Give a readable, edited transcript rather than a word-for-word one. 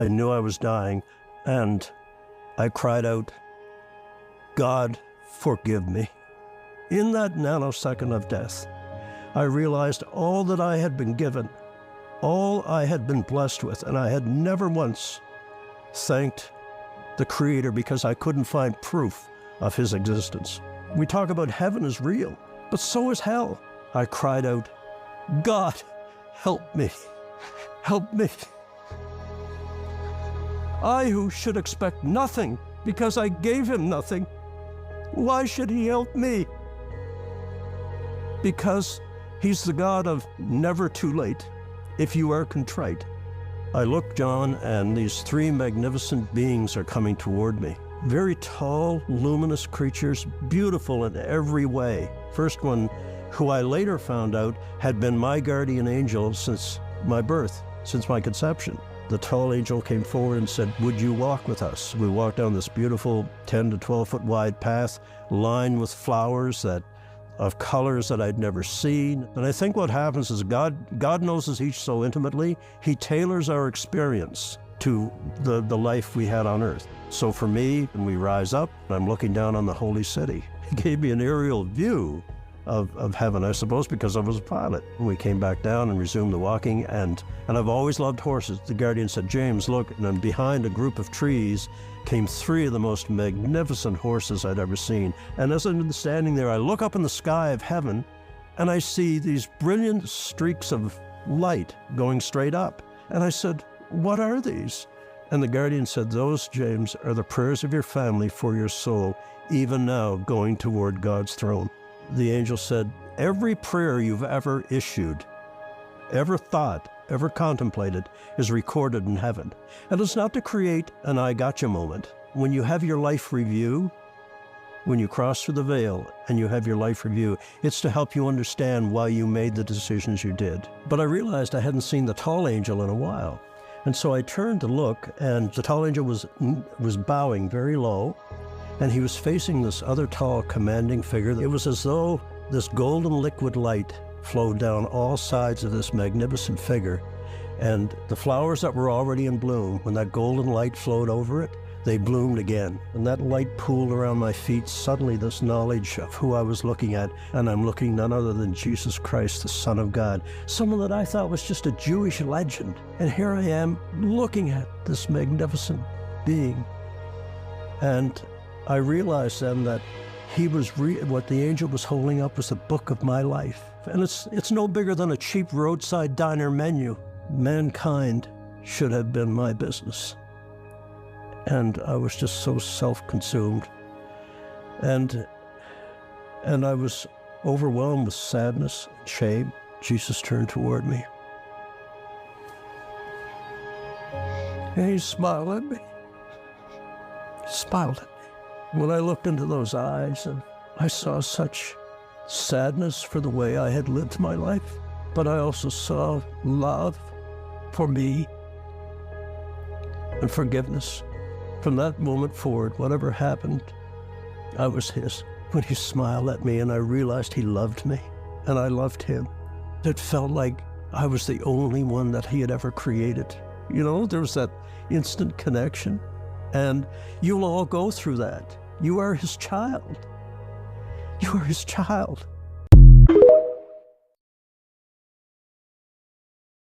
I knew I was dying, and I cried out, "God, forgive me." In that nanosecond of death, I realized all that I had been given, all I had been blessed with, and I had never once thanked the Creator because I couldn't find proof of His existence. We talk about heaven is real, but so is hell. I cried out, "God, help me, help me." I who should expect nothing because I gave Him nothing, why should He help me? Because He's the God of never too late if you are contrite. I look, John, and these three magnificent beings are coming toward me. Very tall, luminous creatures, beautiful in every way. First one, who I later found out had been my guardian angel since my birth, since my conception. The tall angel came forward and said, "Would you walk with us?" We walked down this beautiful 10 to 12 foot wide path lined with flowers of colors that I'd never seen. And I think what happens is God knows us each so intimately, He tailors our experience to the life we had on earth. So for me, when we rise up, I'm looking down on the holy city. He gave me an aerial view of heaven, I suppose, because I was a pilot. We came back down and resumed the walking, and I've always loved horses. The guardian said, "James, look," and then behind a group of trees came three of the most magnificent horses I'd ever seen. And as I'm standing there, I look up in the sky of heaven, and I see these brilliant streaks of light going straight up. And I said, "What are these?" And the guardian said, "Those, James, are the prayers of your family for your soul, even now going toward God's throne." The angel said, "Every prayer you've ever issued, ever thought, ever contemplated, is recorded in heaven." And it's not to create an I gotcha moment. When you have your life review, when you cross through the veil and you have your life review, it's to help you understand why you made the decisions you did. But I realized I hadn't seen the tall angel in a while. And so I turned to look, and the tall angel was bowing very low, and he was facing this other tall, commanding figure. It was as though this golden liquid light flowed down all sides of this magnificent figure. And the flowers that were already in bloom, when that golden light flowed over it, they bloomed again. And that light pooled around my feet. Suddenly this knowledge of who I was looking at, and I'm looking none other than Jesus Christ, the Son of God, someone that I thought was just a Jewish legend. And here I am looking at this magnificent being. And I realized then that what the angel was holding up was the book of my life. And it's no bigger than a cheap roadside diner menu. Mankind should have been my business. And I was just so self-consumed. And I was overwhelmed with sadness and shame. Jesus turned toward me. And He smiled at me. He smiled at me. When I looked into those eyes, and I saw such sadness for the way I had lived my life, but I also saw love for me and forgiveness. From that moment forward, whatever happened, I was His. When He smiled at me and I realized He loved me and I loved Him, it felt like I was the only one that He had ever created. You know, there was that instant connection, and you'll all go through that. You are His child. You are His child.